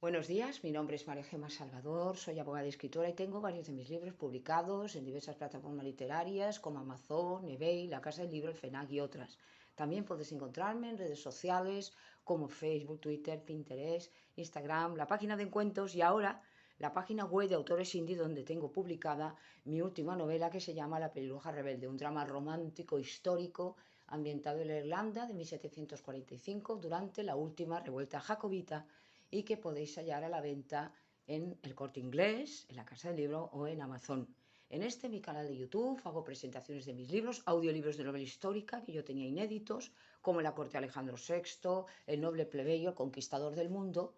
Buenos días, mi nombre es María Gemma Salvador, soy abogada y escritora y tengo varios de mis libros publicados en diversas plataformas literarias como Amazon, eBay, La Casa del Libro, el FENAC y otras. También puedes encontrarme en redes sociales como Facebook, Twitter, Pinterest, Instagram, la página de encuentros y ahora la página web de autores indie donde tengo publicada mi última novela que se llama La pelirroja rebelde, un drama romántico histórico ambientado en la Irlanda de 1745 durante la última revuelta jacobita y que podéis hallar a la venta en El Corte Inglés, en la Casa del Libro o en Amazon. En mi canal de YouTube hago presentaciones de mis libros, audiolibros de novela histórica que yo tenía inéditos, como La corte de Alejandro VI, El noble plebeyo, el conquistador del mundo,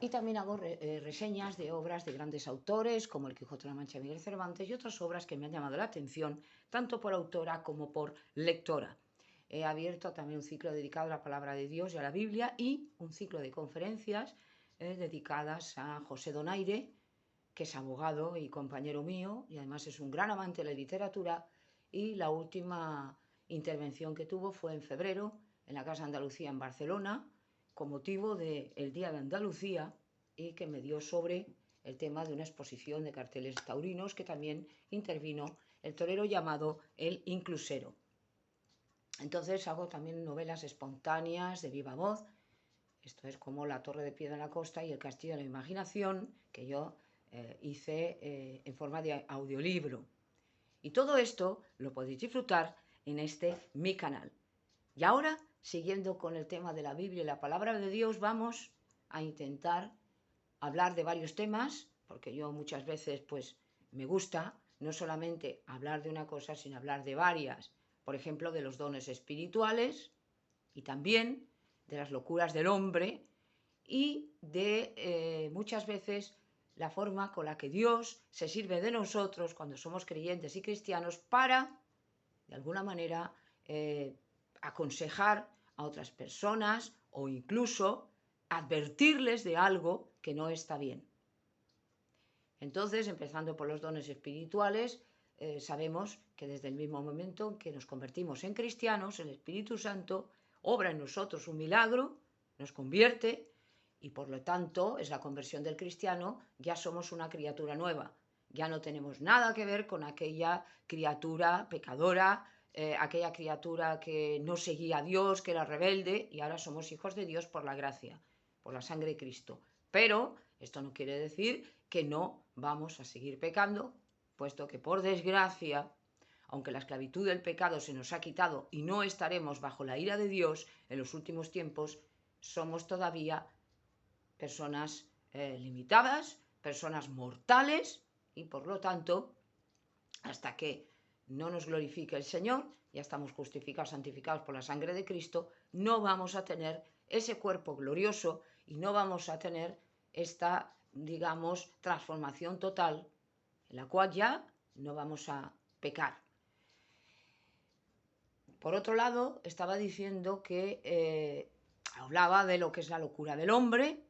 y también hago reseñas de obras de grandes autores como El Quijote de la Mancha de Miguel Cervantes y otras obras que me han llamado la atención, tanto por autora como por lectora. He abierto también un ciclo dedicado a la palabra de Dios y a la Biblia y un ciclo de conferencias dedicadas a José Donaire, que es abogado y compañero mío y además es un gran amante de la literatura, y la última intervención que tuvo fue en febrero en la Casa Andalucía en Barcelona con motivo del Día de Andalucía y que me dio sobre el tema de una exposición de carteles taurinos que también intervino el torero llamado El Inclusero. Entonces hago también novelas espontáneas de viva voz. Esto es como La Torre de Piedra en la Costa y El Castillo de la Imaginación, que yo hice en forma de audiolibro. Y todo esto lo podéis disfrutar en mi canal. Y ahora, siguiendo con el tema de la Biblia y la palabra de Dios, vamos a intentar hablar de varios temas, porque yo muchas veces pues me gusta no solamente hablar de una cosa, sino hablar de varias. Por ejemplo, de los dones espirituales y también de las locuras del hombre y de muchas veces la forma con la que Dios se sirve de nosotros cuando somos creyentes y cristianos para, de alguna manera, aconsejar a otras personas o incluso advertirles de algo que no está bien. Entonces, empezando por los dones espirituales, sabemos que desde el mismo momento en que nos convertimos en cristianos, el Espíritu Santo obra en nosotros un milagro, nos convierte y por lo tanto es la conversión del cristiano, ya somos una criatura nueva. Ya no tenemos nada que ver con aquella criatura pecadora, aquella criatura que no seguía a Dios, que era rebelde, y ahora somos hijos de Dios por la gracia, por la sangre de Cristo. Pero esto no quiere decir que no vamos a seguir pecando, puesto que por desgracia, aunque la esclavitud del pecado se nos ha quitado y no estaremos bajo la ira de Dios en los últimos tiempos, somos todavía personas limitadas, personas mortales, y por lo tanto, hasta que no nos glorifique el Señor, ya estamos justificados, santificados por la sangre de Cristo, no vamos a tener ese cuerpo glorioso y no vamos a tener esta, digamos, transformación total en la cual ya no vamos a pecar. Por otro lado, estaba diciendo que hablaba de lo que es la locura del hombre,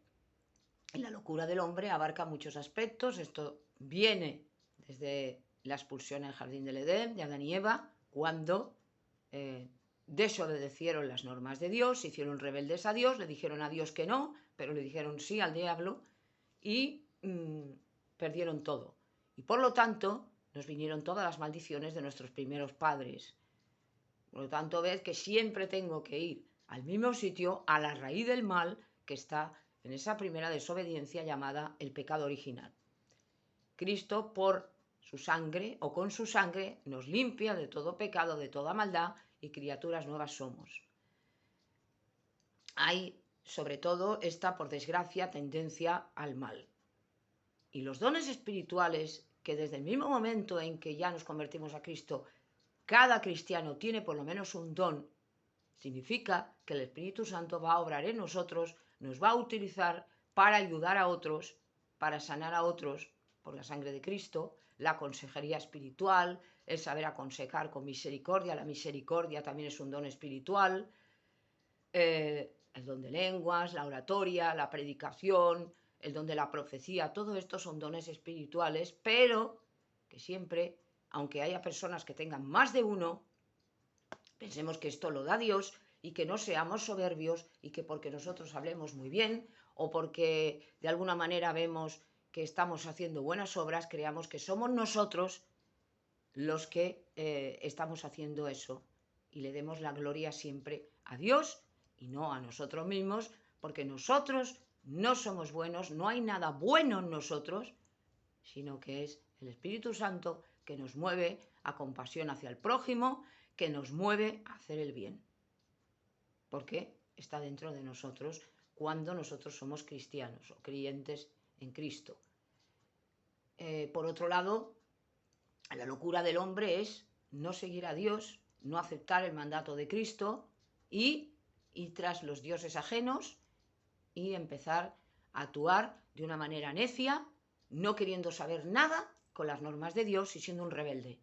y la locura del hombre abarca muchos aspectos. Esto viene desde la expulsión en el jardín del Edén de Adán y Eva, cuando desobedecieron las normas de Dios, se hicieron rebeldes a Dios, le dijeron a Dios que no, pero le dijeron sí al diablo y perdieron todo. Y por lo tanto nos vinieron todas las maldiciones de nuestros primeros padres. Por lo tanto, ved que siempre tengo que ir al mismo sitio, a la raíz del mal que está en esa primera desobediencia llamada el pecado original. Cristo, por su sangre o con su sangre, nos limpia de todo pecado, de toda maldad, y criaturas nuevas somos. Hay, sobre todo, esta, por desgracia, tendencia al mal. Y los dones espirituales, que desde el mismo momento en que ya nos convertimos a Cristo, cada cristiano tiene por lo menos un don, significa que el Espíritu Santo va a obrar en nosotros, nos va a utilizar para ayudar a otros, para sanar a otros por la sangre de Cristo, la consejería espiritual, el saber aconsejar con misericordia. La misericordia también es un don espiritual, el don de lenguas, la oratoria, la predicación, el don de la profecía, todo esto son dones espirituales, pero que siempre, aunque haya personas que tengan más de uno, pensemos que esto lo da Dios y que no seamos soberbios y que porque nosotros hablemos muy bien o porque de alguna manera vemos que estamos haciendo buenas obras, creamos que somos nosotros los que estamos haciendo eso y le demos la gloria siempre a Dios y no a nosotros mismos, porque nosotros no somos buenos, no hay nada bueno en nosotros, sino que es el Espíritu Santo que nos mueve a compasión hacia el prójimo, que nos mueve a hacer el bien, porque está dentro de nosotros cuando nosotros somos cristianos o creyentes en Cristo. Por otro lado, la locura del hombre es no seguir a Dios, no aceptar el mandato de Cristo y ir tras los dioses ajenos y empezar a actuar de una manera necia, no queriendo saber nada con las normas de Dios y siendo un rebelde.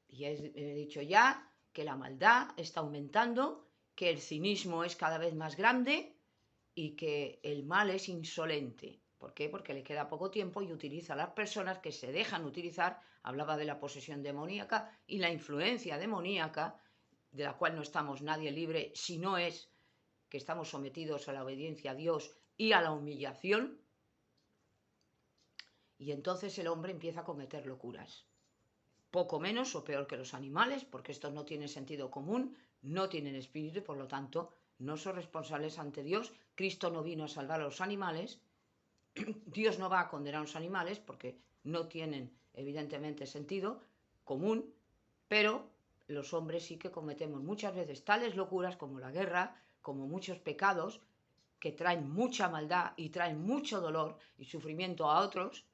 Y he dicho ya que la maldad está aumentando, que el cinismo es cada vez más grande y que el mal es insolente. ¿Por qué? Porque le queda poco tiempo y utiliza a las personas que se dejan utilizar. Hablaba de la posesión demoníaca y la influencia demoníaca, de la cual no estamos nadie libre, si no es que estamos sometidos a la obediencia a Dios y a la humillación. Y entonces el hombre empieza a cometer locuras. Poco menos o peor que los animales, porque estos no tienen sentido común, no tienen espíritu y por lo tanto no son responsables ante Dios. Cristo no vino a salvar a los animales. Dios no va a condenar a los animales porque no tienen evidentemente sentido común, pero los hombres sí que cometemos muchas veces tales locuras como la guerra, como muchos pecados que traen mucha maldad y traen mucho dolor y sufrimiento a otros,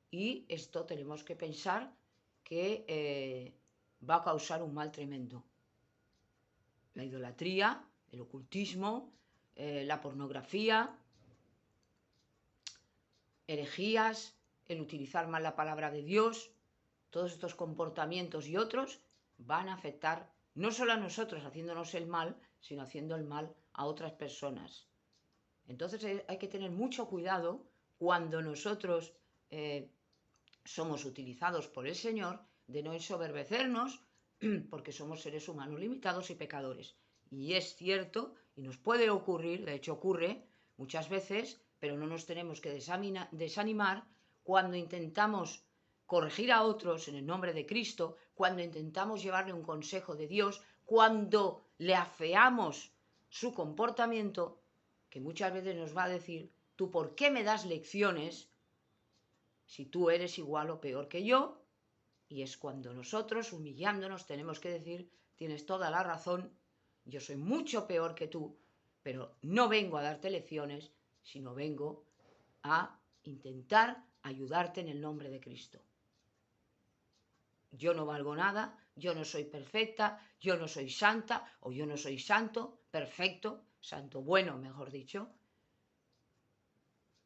y esto tenemos que pensar que va a causar un mal tremendo. La idolatría, el ocultismo, la pornografía, herejías, el utilizar mal la palabra de Dios, todos estos comportamientos y otros van a afectar no solo a nosotros haciéndonos el mal, sino haciendo el mal a otras personas. Entonces hay que tener mucho cuidado cuando nosotros somos utilizados por el Señor, de no ensoberbecernos, porque somos seres humanos limitados y pecadores. Y es cierto, y nos puede ocurrir, de hecho ocurre muchas veces, pero no nos tenemos que desanimar cuando intentamos corregir a otros en el nombre de Cristo, cuando intentamos llevarle un consejo de Dios, cuando le afeamos su comportamiento, que muchas veces nos va a decir: ¿tú por qué me das lecciones si tú eres igual o peor que yo? Y es cuando nosotros, humillándonos, tenemos que decir: tienes toda la razón, yo soy mucho peor que tú, pero no vengo a darte lecciones, sino vengo a intentar ayudarte en el nombre de Cristo. Yo no valgo nada, yo no soy perfecta, yo no soy santa, o yo no soy santo, perfecto, santo bueno, mejor dicho.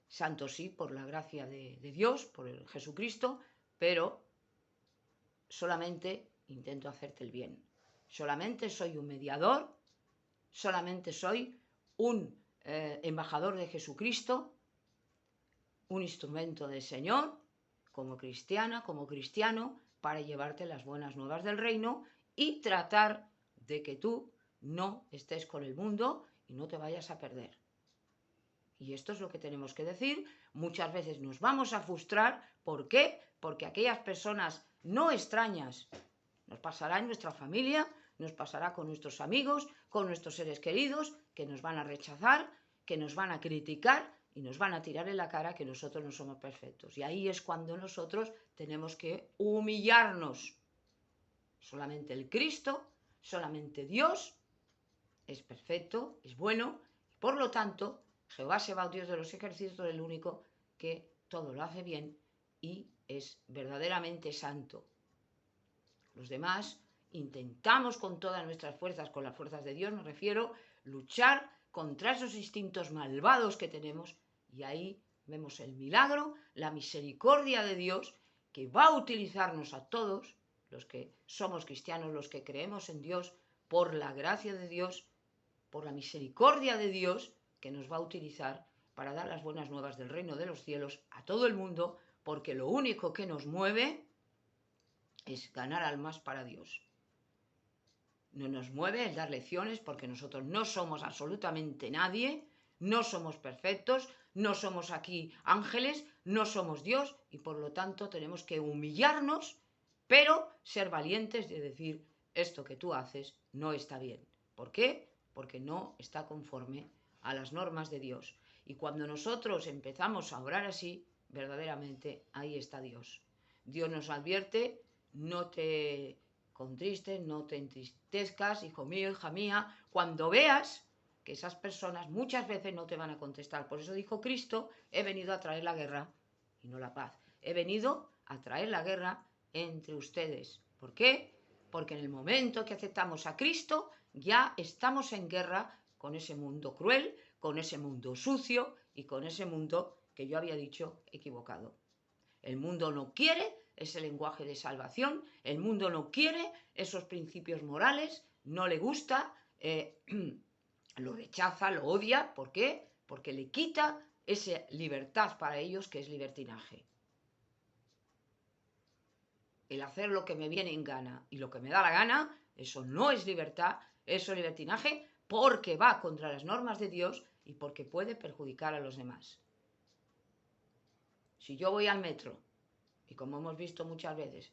Santo sí, por la gracia de Dios, por el Jesucristo, pero solamente intento hacerte el bien. Solamente soy un mediador, solamente soy un embajador de Jesucristo, un instrumento del Señor, como cristiana, como cristiano, para llevarte las buenas nuevas del reino y tratar de que tú no estés con el mundo y no te vayas a perder. Y esto es lo que tenemos que decir. Muchas veces nos vamos a frustrar. ¿Por qué? Porque aquellas personas no extrañas, nos pasará en nuestra familia, nos pasará con nuestros amigos, con nuestros seres queridos, que nos van a rechazar, que nos van a criticar y nos van a tirar en la cara que nosotros no somos perfectos. Y ahí es cuando nosotros tenemos que humillarnos. Solamente el Cristo, solamente Dios es perfecto, es bueno, y por lo tanto Jehová Sebaot, Dios de los ejércitos, es el único que todo lo hace bien y es verdaderamente santo. Los demás intentamos con todas nuestras fuerzas, con las fuerzas de Dios me refiero, luchar contra esos instintos malvados que tenemos, y ahí vemos el milagro, la misericordia de Dios, que va a utilizarnos a todos, los que somos cristianos, los que creemos en Dios, por la gracia de Dios, por la misericordia de Dios, que nos va a utilizar para dar las buenas nuevas del reino de los cielos a todo el mundo, porque lo único que nos mueve es ganar almas para Dios. No nos mueve el dar lecciones, porque nosotros no somos absolutamente nadie, no somos perfectos, no somos aquí ángeles, no somos Dios y por lo tanto tenemos que humillarnos, pero ser valientes de decir, esto que tú haces no está bien. ¿Por qué? Porque no está conforme a las normas de Dios. Y cuando nosotros empezamos a orar así, verdaderamente ahí está Dios. Dios nos advierte, no te contristes, no te entristezcas, hijo mío, hija mía, cuando veas que esas personas muchas veces no te van a contestar. Por eso dijo Cristo, he venido a traer la guerra y no la paz. He venido a traer la guerra entre ustedes. ¿Por qué? Porque en el momento que aceptamos a Cristo, ya estamos en guerra con ese mundo cruel, con ese mundo sucio y con ese mundo que yo había dicho equivocado. El mundo no quiere ese lenguaje de salvación, el mundo no quiere esos principios morales, no le gusta, lo rechaza, lo odia. ¿Por qué? Porque le quita esa libertad para ellos que es libertinaje. El hacer lo que me viene en gana y lo que me da la gana, eso no es libertad, eso es libertinaje porque va contra las normas de Dios y porque puede perjudicar a los demás. Si yo voy al metro y como hemos visto muchas veces,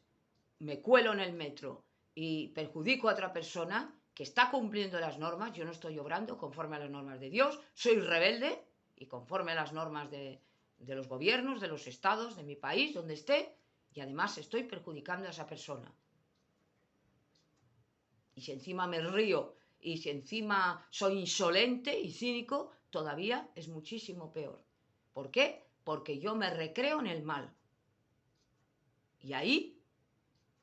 me cuelo en el metro y perjudico a otra persona que está cumpliendo las normas, yo no estoy obrando conforme a las normas de Dios, soy rebelde y conforme a las normas de los gobiernos, de los estados, de mi país, donde esté, y además estoy perjudicando a esa persona. Y si encima me río y si encima soy insolente y cínico, todavía es muchísimo peor. ¿Por qué? Porque yo me recreo en el mal. Y ahí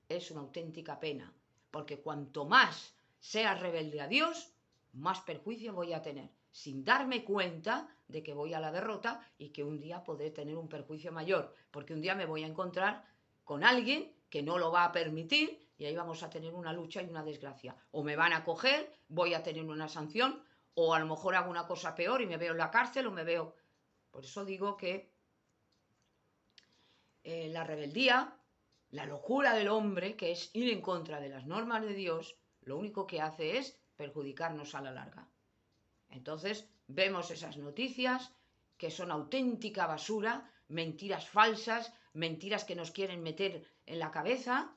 es una auténtica pena, porque cuanto más sea rebelde a Dios, más perjuicio voy a tener, sin darme cuenta de que voy a la derrota y que un día podré tener un perjuicio mayor, porque un día me voy a encontrar con alguien que no lo va a permitir y ahí vamos a tener una lucha y una desgracia. O me van a coger, voy a tener una sanción, o a lo mejor hago una cosa peor y me veo en la cárcel o me veo... Por eso digo que la rebeldía, la locura del hombre, que es ir en contra de las normas de Dios, lo único que hace es perjudicarnos a la larga. Entonces vemos esas noticias que son auténtica basura, mentiras falsas, mentiras que nos quieren meter en la cabeza,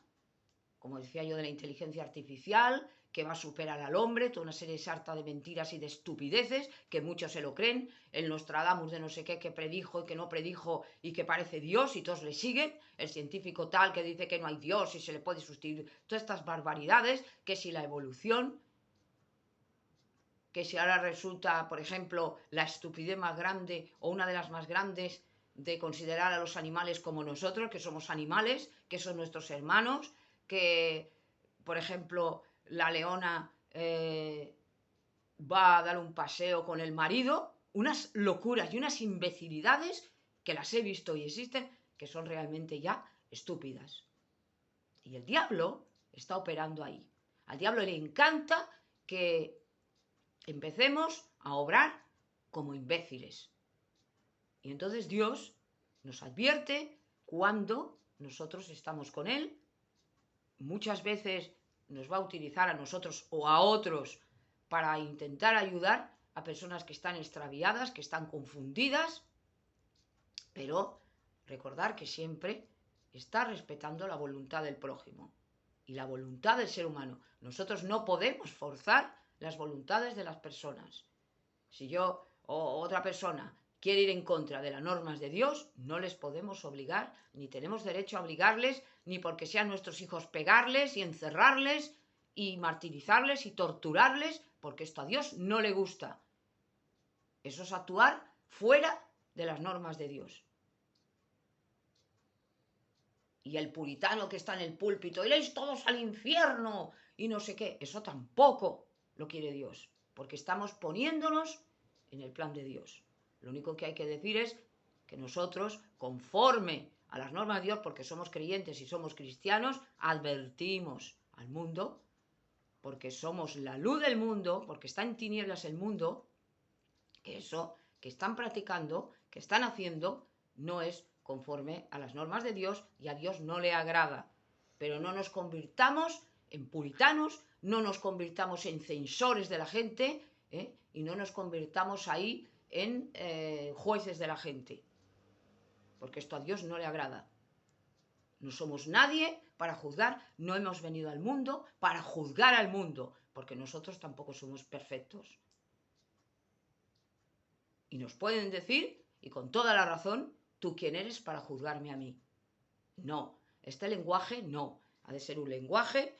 como decía yo de la inteligencia artificial, que va a superar al hombre, toda una serie de sarta de mentiras y de estupideces, que muchos se lo creen, el Nostradamus de no sé qué, que predijo y que no predijo y que parece Dios y todos le siguen, el científico tal que dice que no hay Dios y se le puede sustituir, todas estas barbaridades, que si la evolución, que si ahora resulta, por ejemplo, la estupidez más grande o una de las más grandes de considerar a los animales como nosotros, que somos animales, que son nuestros hermanos, que, por ejemplo, la leona va a dar un paseo con el marido, unas locuras y unas imbecilidades que las he visto y existen, que son realmente ya estúpidas. Y el diablo está operando ahí. Al diablo le encanta que empecemos a obrar como imbéciles. Y entonces Dios nos advierte cuando nosotros estamos con Él. Muchas veces nos va a utilizar a nosotros o a otros para intentar ayudar a personas que están extraviadas, que están confundidas, pero recordar que siempre está respetando la voluntad del prójimo y la voluntad del ser humano. Nosotros no podemos forzar las voluntades de las personas. Si yo o otra persona quiere ir en contra de las normas de Dios, no les podemos obligar, ni tenemos derecho a obligarles, ni porque sean nuestros hijos pegarles y encerrarles y martirizarles y torturarles, porque esto a Dios no le gusta. Eso es actuar fuera de las normas de Dios. Y el puritano que está en el púlpito, iréis todos al infierno y no sé qué, eso tampoco lo quiere Dios, porque estamos poniéndonos en el plan de Dios. Lo único que hay que decir es que nosotros, conforme a las normas de Dios, porque somos creyentes y somos cristianos, advertimos al mundo, porque somos la luz del mundo, porque está en tinieblas el mundo, que eso que están practicando, que están haciendo, no es conforme a las normas de Dios y a Dios no le agrada. Pero no nos convirtamos en puritanos, no nos convirtamos en censores de la gente, y no nos convirtamos ahí en jueces de la gente, porque esto a Dios no le agrada. No somos nadie para juzgar, no hemos venido al mundo para juzgar al mundo, porque nosotros tampoco somos perfectos. Y nos pueden decir, y con toda la razón, ¿tú quién eres para juzgarme a mí? No, este lenguaje no, ha de ser un lenguaje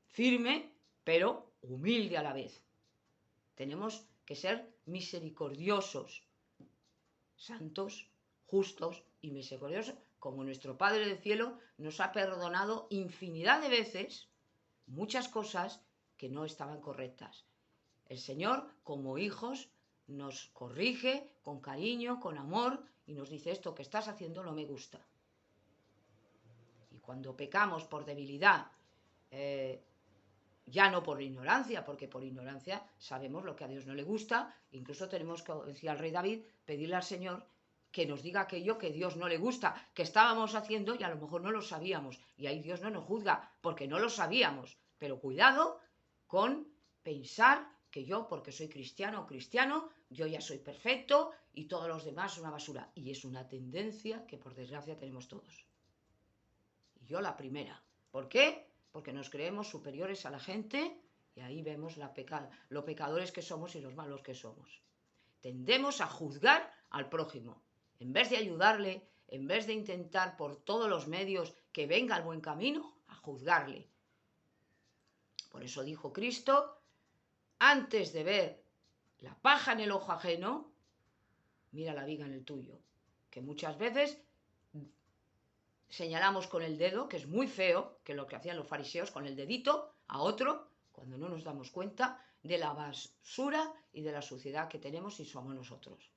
firme, pero humilde a la vez. Tenemos que ser misericordiosos, santos, justos y misericordiosos, como nuestro Padre del Cielo nos ha perdonado infinidad de veces muchas cosas que no estaban correctas. El Señor, como hijos, nos corrige con cariño, con amor, y nos dice: esto que estás haciendo no me gusta. Y cuando pecamos por debilidad, ya no por ignorancia, porque por ignorancia sabemos lo que a Dios no le gusta, incluso tenemos que, decía el rey David, pedirle al Señor que nos diga aquello que Dios no le gusta, que estábamos haciendo y a lo mejor no lo sabíamos, y ahí Dios no nos juzga, porque no lo sabíamos. Pero cuidado con pensar que yo, porque soy cristiano o cristiano, yo ya soy perfecto y todos los demás son una basura. Y es una tendencia que por desgracia tenemos todos. Y yo la primera. ¿Por qué? Porque nos creemos superiores a la gente y ahí vemos lo pecadores que somos y los malos que somos. Tendemos a juzgar al prójimo. En vez de ayudarle, en vez de intentar por todos los medios que venga al buen camino, a juzgarle. Por eso dijo Cristo: antes de ver la paja en el ojo ajeno, mira la viga en el tuyo. Que muchas veces señalamos con el dedo, que es muy feo, que es lo que hacían los fariseos, con el dedito a otro, cuando no nos damos cuenta de la basura y de la suciedad que tenemos y somos nosotros.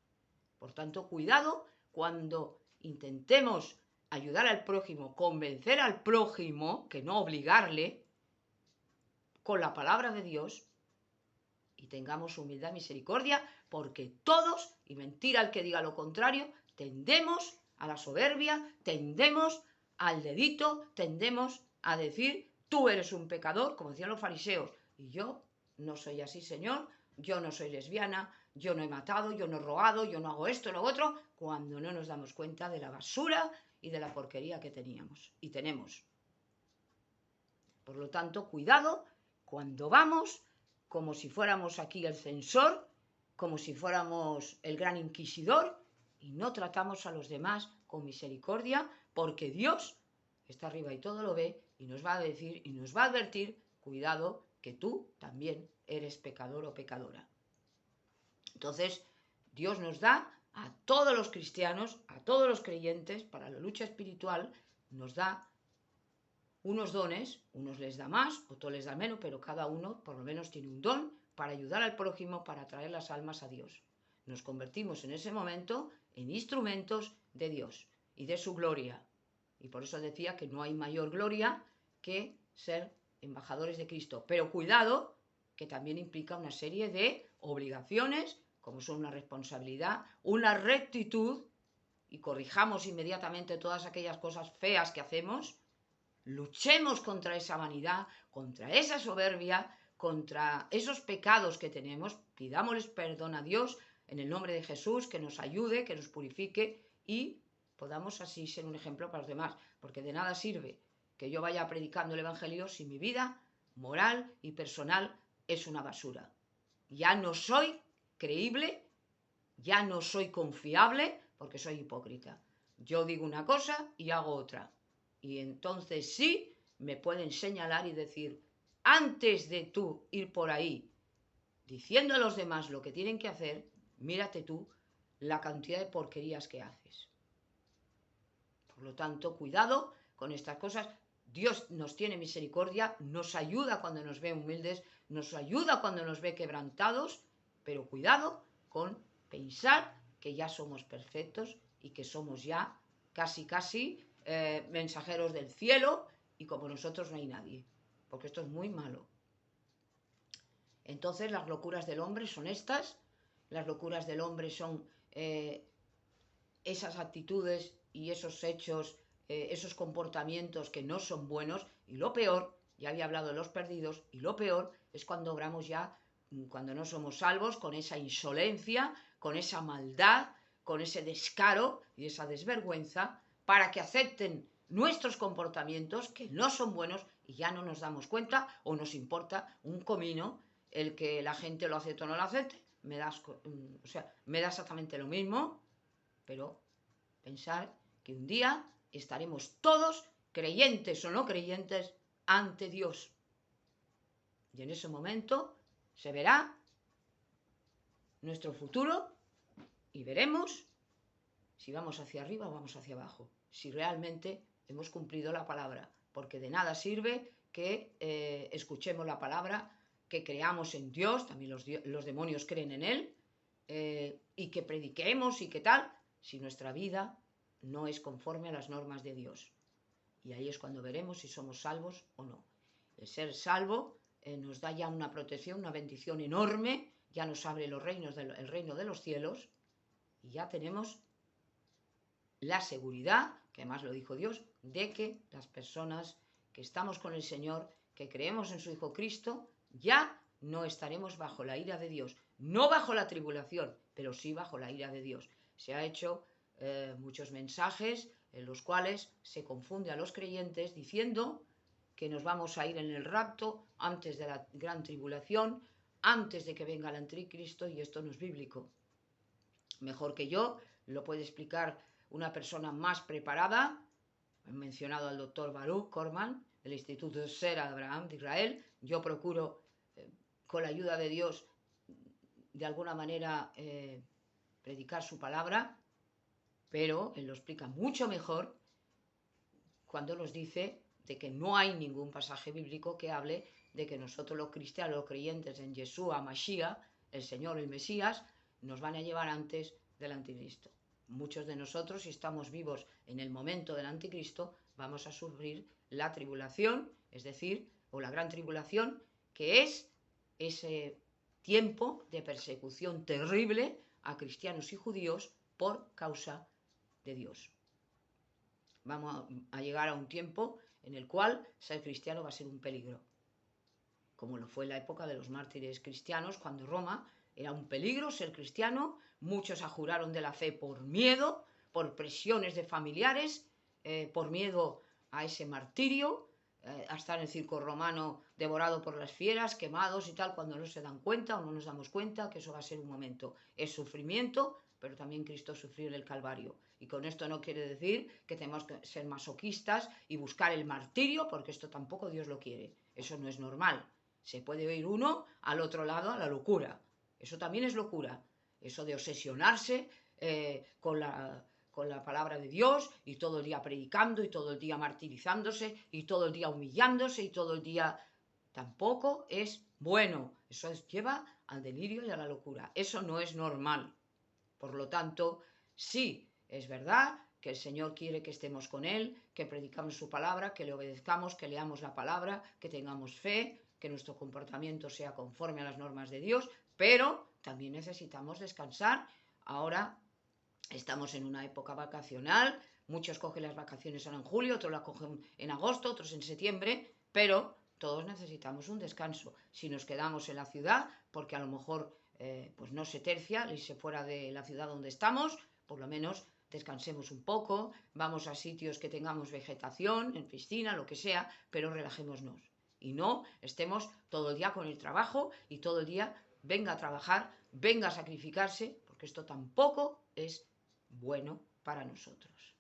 Por tanto, cuidado cuando intentemos ayudar al prójimo, convencer al prójimo, que no obligarle, con la palabra de Dios, y tengamos humildad y misericordia, porque todos, y mentira el que diga lo contrario, tendemos a la soberbia, tendemos al dedito, tendemos a decir: tú eres un pecador, como decían los fariseos, y yo no soy así, Señor, yo no soy lesbiana, yo no he matado, yo no he robado, yo no hago esto, lo otro, cuando no nos damos cuenta de la basura y de la porquería que teníamos y tenemos. Por lo tanto, cuidado cuando vamos, como si fuéramos aquí el censor, como si fuéramos el gran inquisidor, y no tratamos a los demás con misericordia, porque Dios está arriba y todo lo ve, y nos va a decir y nos va a advertir: cuidado, que tú también eres pecador o pecadora. Entonces, Dios nos da a todos los cristianos, a todos los creyentes, para la lucha espiritual, nos da unos dones, unos les da más, otros les da menos, pero cada uno por lo menos tiene un don para ayudar al prójimo, para traer las almas a Dios. Nos convertimos en ese momento en instrumentos de Dios y de su gloria. Y por eso decía que no hay mayor gloria que ser embajadores de Cristo. Pero cuidado, que también implica una serie de obligaciones, como son una responsabilidad, una rectitud, y corrijamos inmediatamente todas aquellas cosas feas que hacemos. Luchemos contra esa vanidad, contra esa soberbia, contra esos pecados que tenemos. Pidámosles perdón a Dios en el nombre de Jesús, que nos ayude, que nos purifique y podamos así ser un ejemplo para los demás. Porque de nada sirve que yo vaya predicando el Evangelio si mi vida moral y personal es una basura. Ya no soy creíble, ya no soy confiable, porque soy hipócrita. Yo digo una cosa y hago otra. Y entonces sí me pueden señalar y decir: antes de tú ir por ahí diciendo a los demás lo que tienen que hacer, mírate tú la cantidad de porquerías que haces. Por lo tanto, cuidado con estas cosas. Dios nos tiene misericordia, nos ayuda cuando nos ve humildes, nos ayuda cuando nos ve quebrantados, pero cuidado con pensar que ya somos perfectos y que somos ya casi mensajeros del cielo, y como nosotros no hay nadie, porque esto es muy malo. Entonces las locuras del hombre son estas, las locuras del hombre son esas actitudes y esos hechos, esos comportamientos que no son buenos, y lo peor, ya había hablado de los perdidos, y lo peor es cuando obramos ya, cuando no somos salvos, con esa insolencia, con esa maldad, con ese descaro y esa desvergüenza, para que acepten nuestros comportamientos que no son buenos y ya no nos damos cuenta o nos importa un comino el que la gente lo acepte o no lo acepte. Me da exactamente lo mismo, pero pensar que un día estaremos todos, creyentes o no creyentes, ante Dios. Y en ese momento se verá nuestro futuro y veremos si vamos hacia arriba o vamos hacia abajo, si realmente hemos cumplido la palabra, porque de nada sirve que escuchemos la palabra, que creamos en Dios, también los demonios creen en Él, y que prediquemos y que tal, si nuestra vida no es conforme a las normas de Dios. Y ahí es cuando veremos si somos salvos o no. El ser salvo nos da ya una protección, una bendición enorme, ya nos abre el reino de los cielos, y ya tenemos la seguridad, que además lo dijo Dios, de que las personas que estamos con el Señor, que creemos en su Hijo Cristo, ya no estaremos bajo la ira de Dios, no bajo la tribulación, pero sí bajo la ira de Dios. Se ha hecho muchos mensajes en los cuales se confunde a los creyentes diciendo que nos vamos a ir en el rapto antes de la gran tribulación, antes de que venga el anticristo, y esto no es bíblico. Mejor que yo lo puede explicar una persona más preparada. He mencionado al doctor Baruch Korman del Instituto Sera Abraham de Israel. Yo procuro, con la ayuda de Dios, de alguna manera predicar su palabra, pero él lo explica mucho mejor cuando nos dice de que no hay ningún pasaje bíblico que hable de que nosotros los cristianos, los creyentes en Yeshua, Mashiach, el Señor, el Mesías, nos van a llevar antes del anticristo. Muchos de nosotros, si estamos vivos en el momento del anticristo, vamos a sufrir la tribulación, es decir, o la gran tribulación, que es ese tiempo de persecución terrible a cristianos y judíos por causa de Dios. Vamos a llegar a un tiempo en el cual ser cristiano va a ser un peligro, como lo fue en la época de los mártires cristianos, cuando Roma era un peligro ser cristiano. Muchos ajuraron de la fe por miedo, por presiones de familiares, por miedo a ese martirio, a estar en el circo romano devorado por las fieras, quemados y tal, cuando no se dan cuenta o no nos damos cuenta que eso va a ser un momento. Es sufrimiento, pero también Cristo sufrió en el Calvario. Y con esto no quiere decir que tenemos que ser masoquistas y buscar el martirio, porque esto tampoco Dios lo quiere. Eso no es normal. Se puede ir uno al otro lado a la locura. Eso también es locura. Eso de obsesionarse con la palabra de Dios y todo el día predicando y todo el día martirizándose y todo el día humillándose y todo el día... Tampoco es bueno. Eso lleva al delirio y a la locura. Eso no es normal. Por lo tanto, sí, es verdad que el Señor quiere que estemos con Él, que predicamos su palabra, que le obedezcamos, que leamos la palabra, que tengamos fe, que nuestro comportamiento sea conforme a las normas de Dios, pero también necesitamos descansar. Ahora estamos en una época vacacional, muchos cogen las vacaciones ahora en julio, otros las cogen en agosto, otros en septiembre, pero todos necesitamos un descanso. Si nos quedamos en la ciudad, porque a lo mejor pues no se tercia, irse fuera de la ciudad donde estamos, por lo menos descansemos un poco, vamos a sitios que tengamos vegetación, en piscina, lo que sea, pero relajémonos. Y no estemos todo el día con el trabajo y todo el día venga a trabajar, venga a sacrificarse, porque esto tampoco es bueno para nosotros.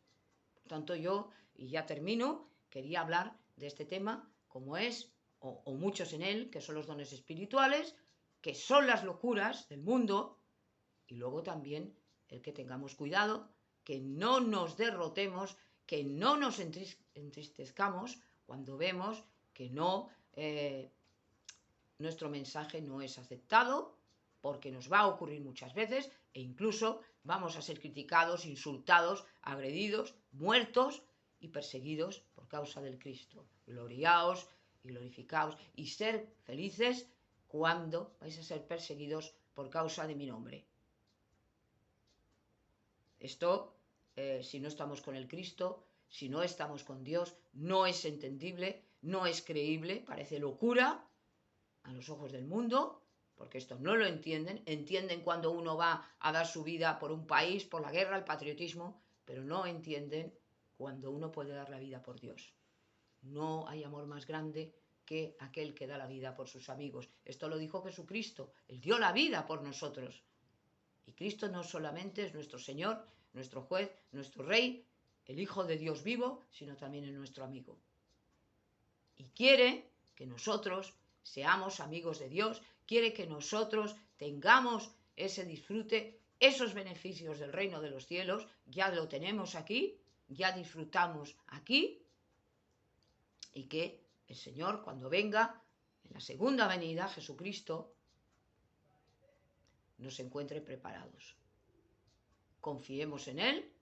Por tanto, yo, y ya termino, quería hablar de este tema, como es, o muchos en él, que son los dones espirituales, que son las locuras del mundo, y luego también el que tengamos cuidado, que no nos derrotemos, que no nos entristezcamos cuando vemos que nuestro mensaje no es aceptado, porque nos va a ocurrir muchas veces e incluso vamos a ser criticados, insultados, agredidos, muertos y perseguidos por causa del Cristo. Gloriaos y glorificaos y ser felices cuando vais a ser perseguidos por causa de mi nombre. Esto, si no estamos con el Cristo, si no estamos con Dios, no es entendible, no es creíble, parece locura a los ojos del mundo, porque esto no lo entienden, entienden cuando uno va a dar su vida por un país, por la guerra, el patriotismo, pero no entienden cuando uno puede dar la vida por Dios. No hay amor más grande que aquel que da la vida por sus amigos. Esto lo dijo Jesucristo, Él dio la vida por nosotros. Y Cristo no solamente es nuestro Señor, nuestro juez, nuestro Rey, el Hijo de Dios vivo, sino también es nuestro amigo. Y quiere que nosotros seamos amigos de Dios, quiere que nosotros tengamos ese disfrute, esos beneficios del reino de los cielos, ya lo tenemos aquí, ya disfrutamos aquí, y que el Señor, cuando venga, en la segunda venida, Jesucristo, nos encuentre preparados. Confiemos en Él.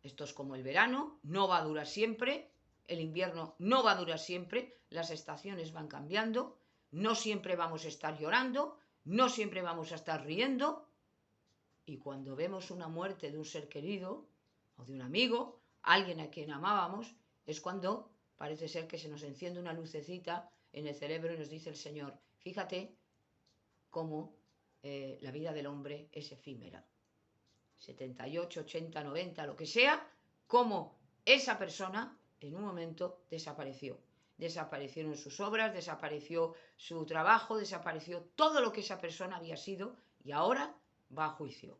Esto es como el verano, no va a durar siempre, el invierno no va a durar siempre, las estaciones van cambiando, no siempre vamos a estar llorando, no siempre vamos a estar riendo, y cuando vemos una muerte de un ser querido o de un amigo, alguien a quien amábamos, es cuando parece ser que se nos enciende una lucecita en el cerebro y nos dice el Señor, fíjate cómo la vida del hombre es efímera. 78, 80, 90, lo que sea, cómo esa persona en un momento desapareció. Desaparecieron sus obras, desapareció su trabajo, desapareció todo lo que esa persona había sido y ahora va a juicio.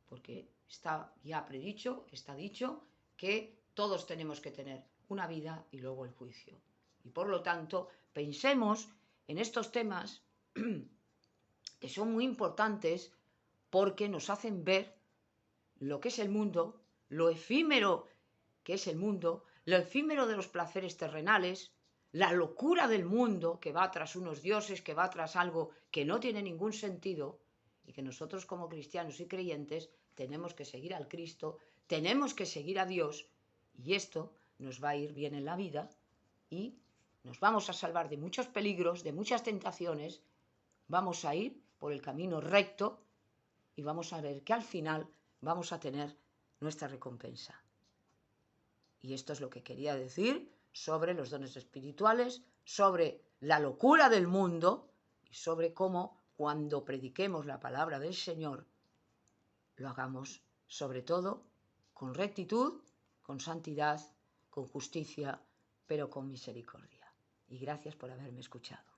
Porque está ya predicho, está dicho que todos tenemos que tener una vida y luego el juicio. Y por lo tanto, pensemos en estos temas que son muy importantes porque nos hacen ver lo que es el mundo, lo efímero que es el mundo, lo efímero de los placeres terrenales, la locura del mundo que va tras unos dioses, que va tras algo que no tiene ningún sentido y que nosotros como cristianos y creyentes tenemos que seguir al Cristo, tenemos que seguir a Dios y esto nos va a ir bien en la vida y nos vamos a salvar de muchos peligros, de muchas tentaciones, vamos a ir por el camino recto y vamos a ver que al final vamos a tener nuestra recompensa. Y esto es lo que quería decir sobre los dones espirituales, sobre la locura del mundo y sobre cómo cuando prediquemos la palabra del Señor lo hagamos sobre todo con rectitud, con santidad, con justicia, pero con misericordia. Y gracias por haberme escuchado.